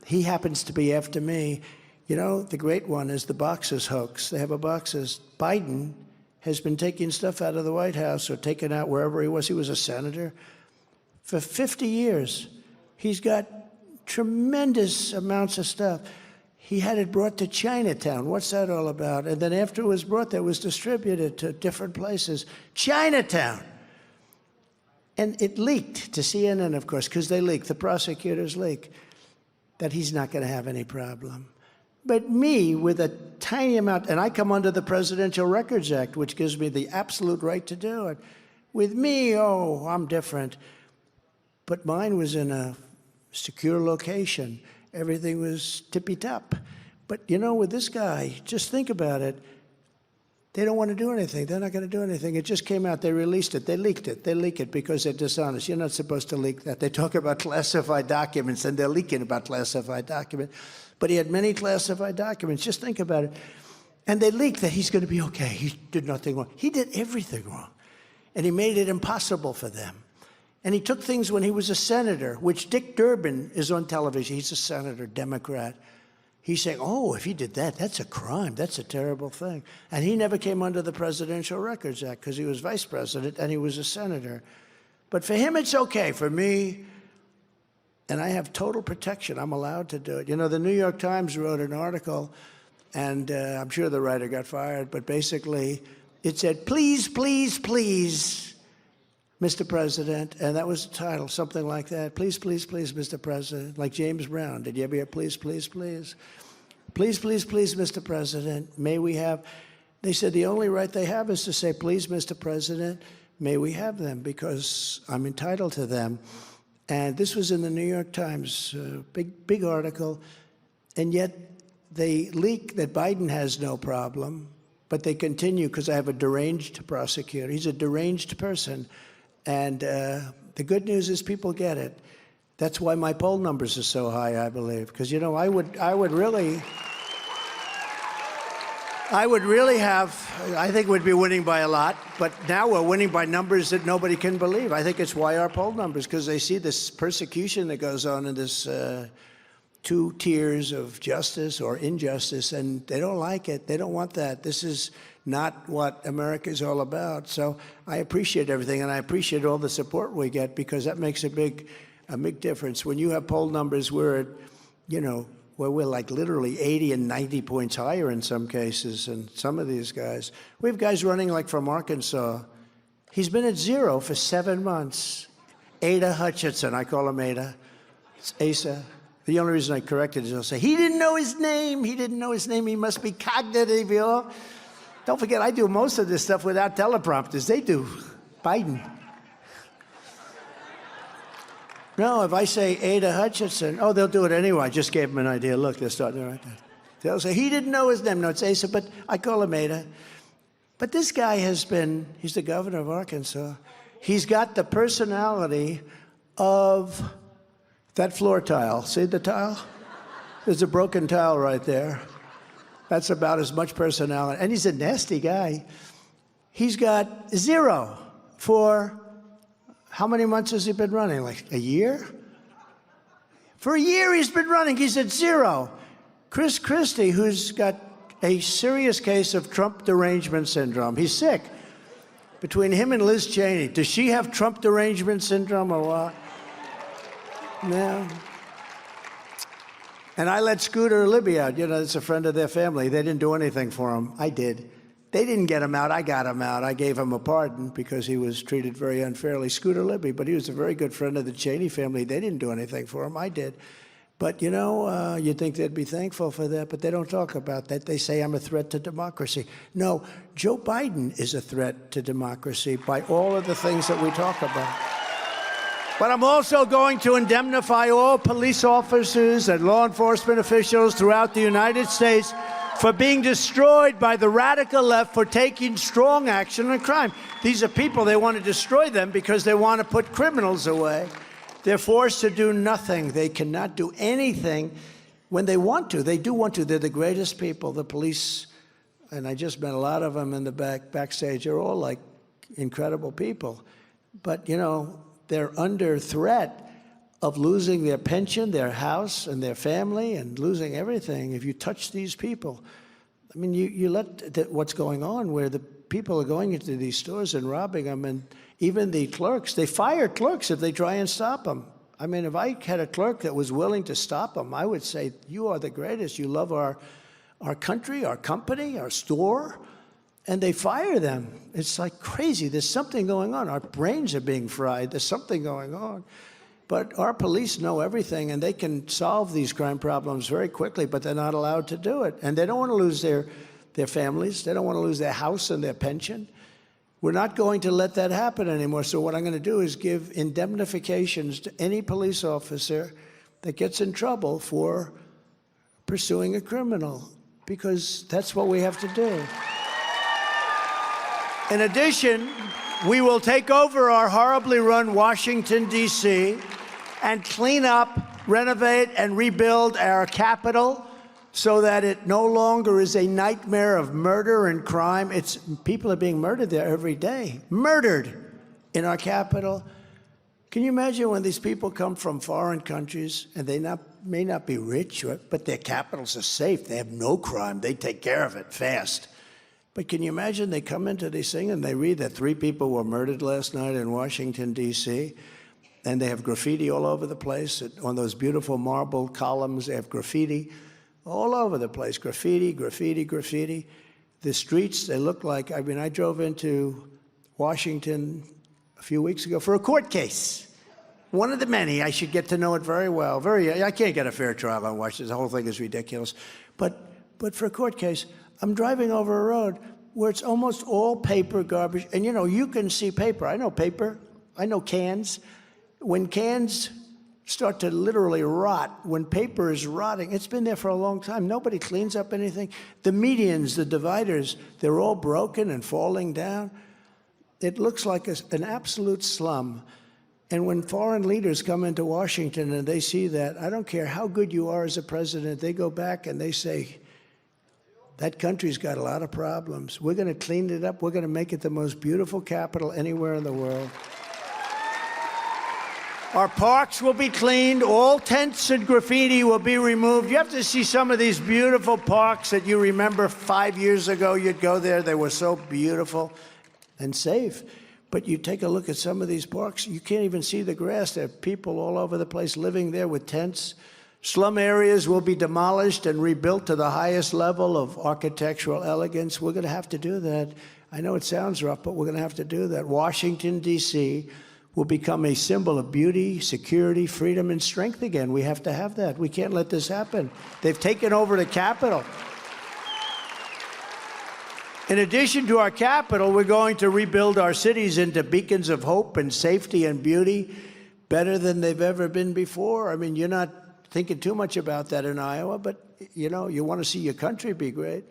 He happens to be after me. You know, the great one is the boxes hoax. They have a boxes. Biden has been taking stuff out of the White House or taken out wherever he was. He was a senator. For 50 years, he's got tremendous amounts of stuff. He had it brought to Chinatown. What's that all about? And then after it was brought there, it was distributed to different places. Chinatown. And it leaked to CNN, of course, because they leak. The prosecutors leak that he's not going to have any problem. But me, with a tiny amount, and I come under the Presidential Records Act, which gives me the absolute right to do it. With me, oh, I'm different. But mine was in a secure location. Everything was tippy-top. But, you know, with this guy, just think about it. They don't want to do anything. They're not going to do anything. It just came out. They released it. They leaked it. They leak it because they're dishonest. You're not supposed to leak that. They talk about classified documents, and they're leaking about classified documents. But he had many classified documents. Just think about it. And they leaked that he's going to be okay. He did nothing wrong. He did everything wrong. And he made it impossible for them. And he took things when he was a senator, which Dick Durbin is on television. He's a senator, Democrat. He's saying, oh, if he did that, that's a crime. That's a terrible thing. And he never came under the Presidential Records Act because he was vice president and he was a senator. But for him, it's okay. For me, and I have total protection. I'm allowed to do it. You know, the New York Times wrote an article, and I'm sure the writer got fired, but basically it said, please, please, please, Mr. President, and that was the title, something like that. Please, please, please, Mr. President, like James Brown. Did you ever hear please, please, please? Please, please, please, Mr. President, may we have, they said the only right they have is to say, please, Mr. President, may we have them, because I'm entitled to them. And this was in the New York Times, big article, and yet they leak that Biden has no problem, but they continue because I have a deranged prosecutor. He's a deranged person. And the good news is people get it. That's why my poll numbers are so high, I believe. Because, you know, I would really have, I think we'd be winning by a lot. But now we're winning by numbers that nobody can believe. I think it's why our poll numbers, because they see this persecution that goes on in this two tiers of justice or injustice, and they don't like it. They don't want that. This is not what America is all about. So I appreciate everything, and I appreciate all the support we get, because that makes a big difference. When you have poll numbers where, you know, where we're like literally 80 and 90 points higher in some cases, and some of these guys. We have guys running like from Arkansas. He's been at 0 for 7 months. Ada Hutchinson, I call him Ada. It's Asa. The only reason I corrected is I'll say, he didn't know his name. He didn't know his name. He must be cognitive, you know? Don't forget, I do most of this stuff without teleprompters. They do. Biden. No, if I say Ada Hutchinson, oh, they'll do it anyway. I just gave them an idea. Look, they're starting right there. They'll say, he didn't know his name. No, it's Asa, but I call him Ada. But this guy has been, he's the governor of Arkansas. He's got the personality of that floor tile. See the tile? There's a broken tile right there. That's about as much personality. And he's a nasty guy. He's got 0 for, how many months has he been running? Like a year? For a year he's been running. He's at 0. Chris Christie, who's got a serious case of Trump derangement syndrome. He's sick. Between him and Liz Cheney, does she have Trump derangement syndrome or what? No. And I let Scooter Libby out. You know, it's a friend of their family. They didn't do anything for him. I did. They didn't get him out. I got him out. I gave him a pardon because he was treated very unfairly. Scooter Libby, but he was a very good friend of the Cheney family. They didn't do anything for him. I did. But, you know, you'd think they'd be thankful for that, but they don't talk about that. They say I'm a threat to democracy. No, Joe Biden is a threat to democracy by all of the things that we talk about. But I'm also going to indemnify all police officers and law enforcement officials throughout the United States for being destroyed by the radical left for taking strong action on crime. These are people, they want to destroy them because they want to put criminals away. They're forced to do nothing. They cannot do anything when they want to. They do want to. They're the greatest people. The police, and I just met a lot of them in the backstage, they're all like incredible people. But, you know, they're under threat of losing their pension, their house, and their family, and losing everything if you touch these people. I mean, you let what's going on where the people are going into these stores and robbing them, and even the clerks, they fire clerks if they try and stop them. I mean, if I had a clerk that was willing to stop them, I would say, you are the greatest. You love our country, our company, our store. And they fire them. It's like crazy. There's something going on. Our brains are being fried. There's something going on. But our police know everything, and they can solve these crime problems very quickly, but they're not allowed to do it. And they don't want to lose their families. They don't want to lose their house and their pension. We're not going to let that happen anymore. So what I'm going to do is give indemnifications to any police officer that gets in trouble for pursuing a criminal, because that's what we have to do. In addition, we will take over our horribly run Washington, D.C., and clean up, renovate, and rebuild our Capitol so that it no longer is a nightmare of murder and crime. People are being murdered there every day, murdered in our capital. Can you imagine when these people come from foreign countries and they may not be rich, but their capitals are safe. They have no crime. They take care of it fast. But can you imagine they come into this thing and they read that 3 people were murdered last night in Washington, D.C., and they have graffiti all over the place. On those beautiful marble columns, they have graffiti all over the place. Graffiti, graffiti, graffiti. The streets, they look like, I drove into Washington a few weeks ago for a court case. One of the many. I should get to know it very well. I can't get a fair trial on Washington. The whole thing is ridiculous. But for a court case, I'm driving over a road where it's almost all paper, garbage. And, you can see paper. I know paper. I know cans. When cans start to literally rot, when paper is rotting, it's been there for a long time. Nobody cleans up anything. The medians, the dividers, they're all broken and falling down. It looks like an absolute slum. And when foreign leaders come into Washington and they see that, I don't care how good you are as a president, they go back and they say, that country's got a lot of problems. We're going to clean it up. We're going to make it the most beautiful capital anywhere in the world. Our parks will be cleaned. All tents and graffiti will be removed. You have to see some of these beautiful parks that you remember 5 years ago. You'd go there. They were so beautiful and safe. But you take a look at some of these parks, you can't even see the grass. There are people all over the place living there with tents. Slum areas will be demolished and rebuilt to the highest level of architectural elegance. We're going to have to do that. I know it sounds rough, but we're going to have to do that. Washington, D.C. will become a symbol of beauty, security, freedom, and strength again. We have to have that. We can't let this happen. They've taken over the Capitol. In addition to our capital, we're going to rebuild our cities into beacons of hope and safety and beauty better than they've ever been before. You're not thinking too much about that in Iowa, but, you want to see your country be great.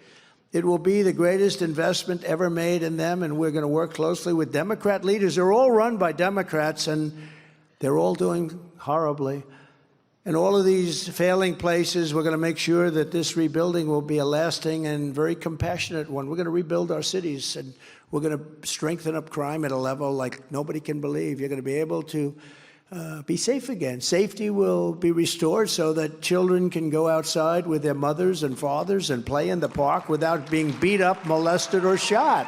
It will be the greatest investment ever made in them, and we're going to work closely with Democrat leaders. They're all run by Democrats, and they're all doing horribly. And all of these failing places, we're going to make sure that this rebuilding will be a lasting and very compassionate one. We're going to rebuild our cities, and we're going to strengthen up crime at a level like nobody can believe. You're going to be able to be safe again. Safety will be restored so that children can go outside with their mothers and fathers and play in the park without being beat up, molested, or shot.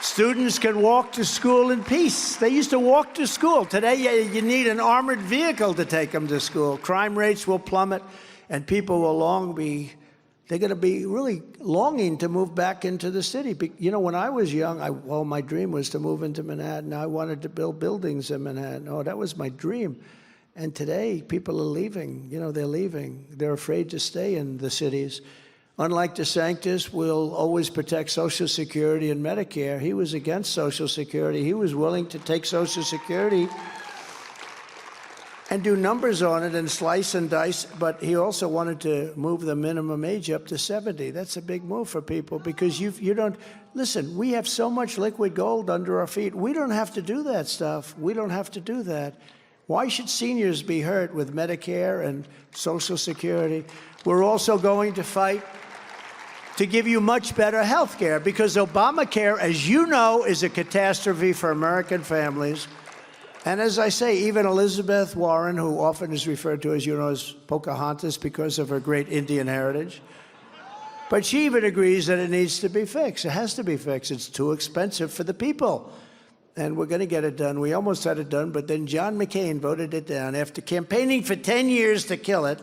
Students can walk to school in peace. They used to walk to school. Today, you need an armored vehicle to take them to school. Crime rates will plummet, and people will they're going to be really longing to move back into the city. When I was young, my dream was to move into Manhattan. I wanted to build buildings in Manhattan. Oh, that was my dream. And today, people are leaving. They're leaving. They're afraid to stay in the cities. Unlike DeSantis, we'll always protect Social Security and Medicare. He was against Social Security. He was willing to take Social Security and do numbers on it and slice and dice, but he also wanted to move the minimum age up to 70. That's a big move for people because listen, we have so much liquid gold under our feet. We don't have to do that stuff. We don't have to do that. Why should seniors be hurt with Medicare and Social Security? We're also going to fight to give you much better health care because Obamacare, as you know, is a catastrophe for American families. And as I say, even Elizabeth Warren, who often is referred to as Pocahontas because of her great Indian heritage, but she even agrees that it needs to be fixed. It has to be fixed. It's too expensive for the people. And we're going to get it done. We almost had it done, but then John McCain voted it down. After campaigning for 10 years to kill it,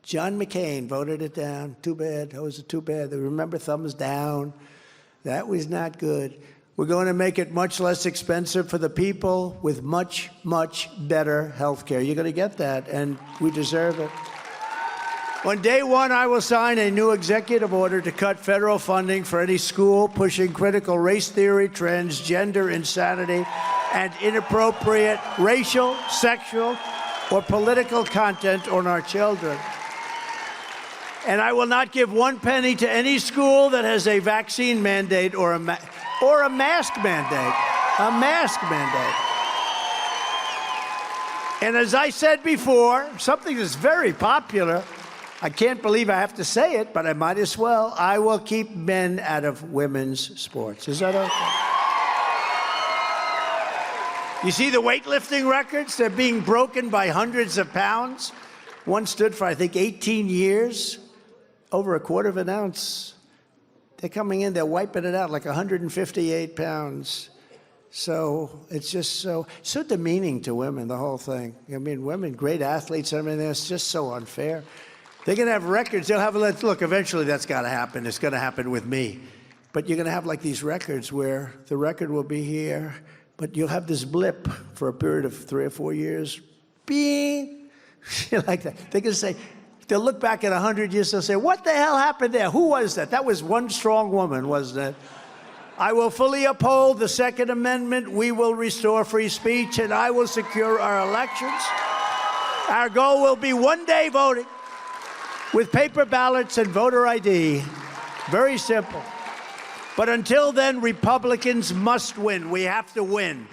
John McCain voted it down. Too bad. That was too bad. Remember, thumbs down. That was not good. We're going to make it much less expensive for the people with much, much better health care. You're going to get that, and we deserve it. On day one, I will sign a new executive order to cut federal funding for any school pushing critical race theory, transgender insanity, and inappropriate racial, sexual, or political content on our children. And I will not give 1 penny to any school that has a vaccine mandate or a mask mandate. A mask mandate. And as I said before, something that's very popular, I can't believe I have to say it, but I might as well. I will keep men out of women's sports. Is that okay? You see the weightlifting records? They're being broken by hundreds of pounds. One stood for, I think, 18 years, over a quarter of an ounce. They're coming in, they're wiping it out like 158 pounds. So it's just so demeaning to women, the whole thing. I mean, women, great athletes, I mean, it's just so unfair. They're going to have records. They'll have, look, eventually that's got to happen. It's going to happen with me. But you're going to have like these records where the record will be here, but you'll have this blip for a period of 3 or 4 years. Beep. Like that. They're going to say, they'll look back at 100 years, they'll say, what the hell happened there? Who was that? That was one strong woman, wasn't it? I will fully uphold the Second Amendment. We will restore free speech, and I will secure our elections. Our goal will be one day voting with paper ballots and voter ID. Very simple. But until then, Republicans must win. We have to win.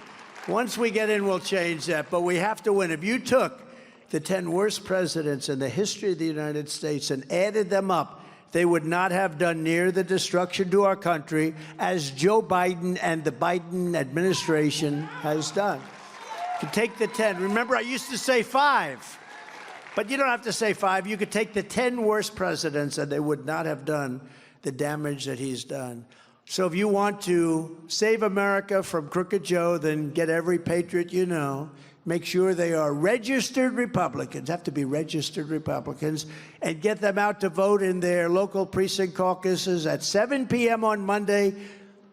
Once we get in, we'll change that, but we have to win. If you took the 10 worst presidents in the history of the United States and added them up, they would not have done near the destruction to our country as Joe Biden and the Biden administration has done. You take the 10. Remember, I used to say 5. But you don't have to say 5. You could take the 10 worst presidents, and they would not have done the damage that he's done. So if you want to save America from Crooked Joe, then get every patriot you know. Make sure they are registered Republicans, have to be registered Republicans, and get them out to vote in their local precinct caucuses at 7 p.m. on Monday.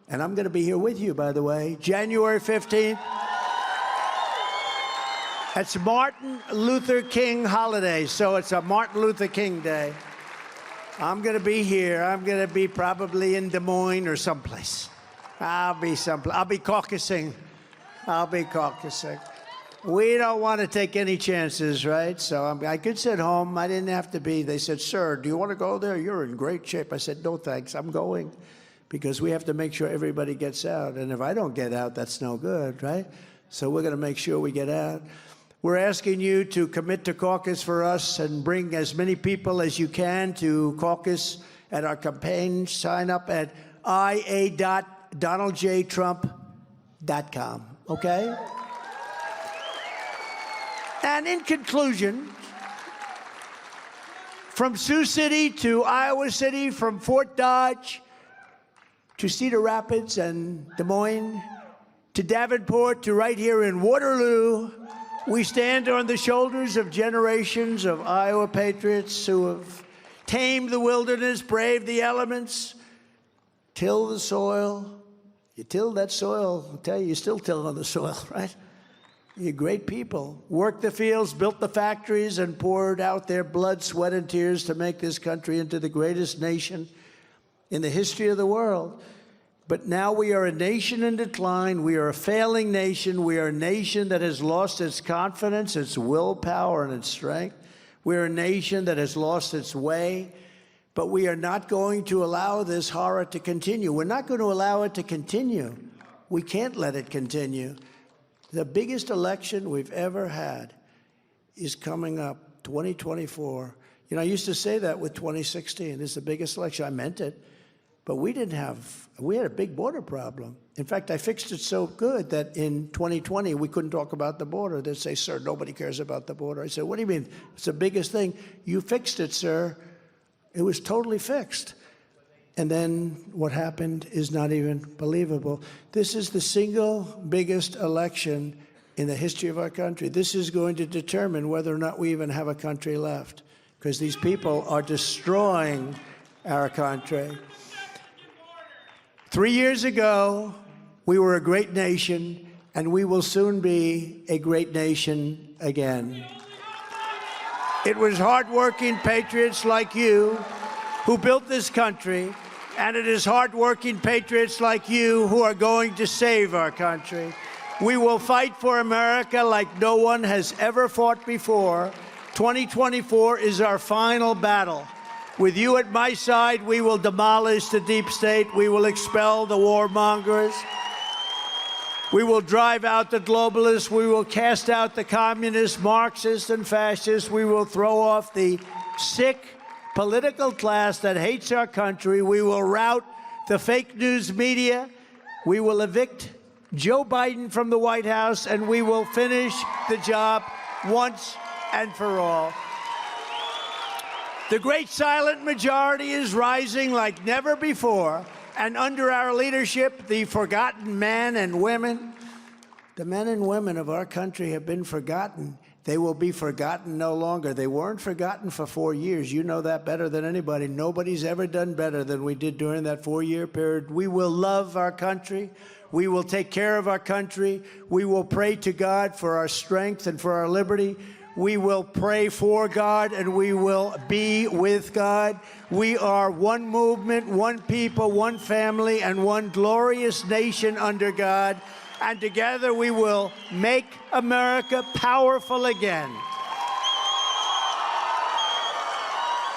And I'm going to be here with you, by the way, January 15th. It's Martin Luther King holiday, so it's a Martin Luther King Day. I'm going to be here. I'm going to be probably in Des Moines or someplace. I'll be caucusing. We don't want to take any chances, right? So I could sit home. I didn't have to be. They said, sir, do you want to go there? You're in great shape. I said, no, thanks. I'm going because we have to make sure everybody gets out. And if I don't get out, that's no good, right? So we're going to make sure we get out. We're asking you to commit to caucus for us and bring as many people as you can to caucus at our campaign. Sign up at ia.donaldjtrump.com, okay? And in conclusion, from Sioux City to Iowa City, from Fort Dodge to Cedar Rapids and Des Moines to Davenport to right here in Waterloo, we stand on the shoulders of generations of Iowa patriots who have tamed the wilderness, braved the elements, tilled the soil. You tilled that soil, I'll tell you, you still till on the soil, right? You're great people. Worked the fields, built the factories, and poured out their blood, sweat, and tears to make this country into the greatest nation in the history of the world. But now we are a nation in decline. We are a failing nation. We are a nation that has lost its confidence, its willpower, and its strength. We're a nation that has lost its way. But we are not going to allow this horror to continue. We're not going to allow it to continue. We can't let it continue. The biggest election we've ever had is coming up, 2024. You know, I used to say that with 2016. It's the biggest election. I meant it. But we had a big border problem. In fact, I fixed it so good that in 2020, we couldn't talk about the border. They'd say, sir, nobody cares about the border. I said, what do you mean? It's the biggest thing. You fixed it, sir. It was totally fixed. And then what happened is not even believable. This is the single biggest election in the history of our country. This is going to determine whether or not we even have a country left, because these people are destroying our country. 3 years ago, we were a great nation, and we will soon be a great nation again. It was hardworking patriots like you who built this country, and it is hardworking patriots like you who are going to save our country. We will fight for America like no one has ever fought before. 2024 is our final battle. With you at my side, we will demolish the deep state. We will expel the warmongers. We will drive out the globalists. We will cast out the communists, Marxists, and fascists. We will throw off the sick, political class that hates our country. We will rout the fake news media. We will evict Joe Biden from the White House, and we will finish the job once and for all. The great silent majority is rising like never before, and under our leadership, the forgotten men and women, the men and women of our country have been forgotten. They will be forgotten no longer. They weren't forgotten for 4 years. You know that better than anybody. Nobody's ever done better than we did during that 4-year period. We will love our country. We will take care of our country. We will pray to God for our strength and for our liberty. We will pray for God, and we will be with God. We are one movement, one people, one family, and one glorious nation under God. And together we will make America powerful again.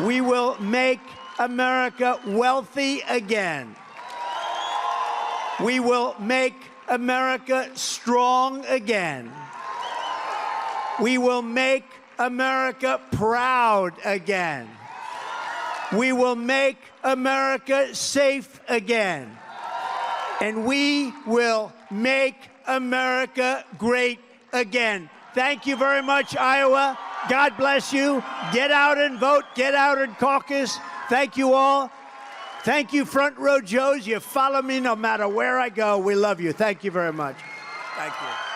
We will make America wealthy again. We will make America strong again. We will make America proud again. We will make America safe again. And we will make America great again. Thank you very much, Iowa. God bless you. Get out and vote. Get out and caucus. Thank you all. Thank you, Front Row Joes. You follow me no matter where I go. We love you. Thank you very much. Thank you.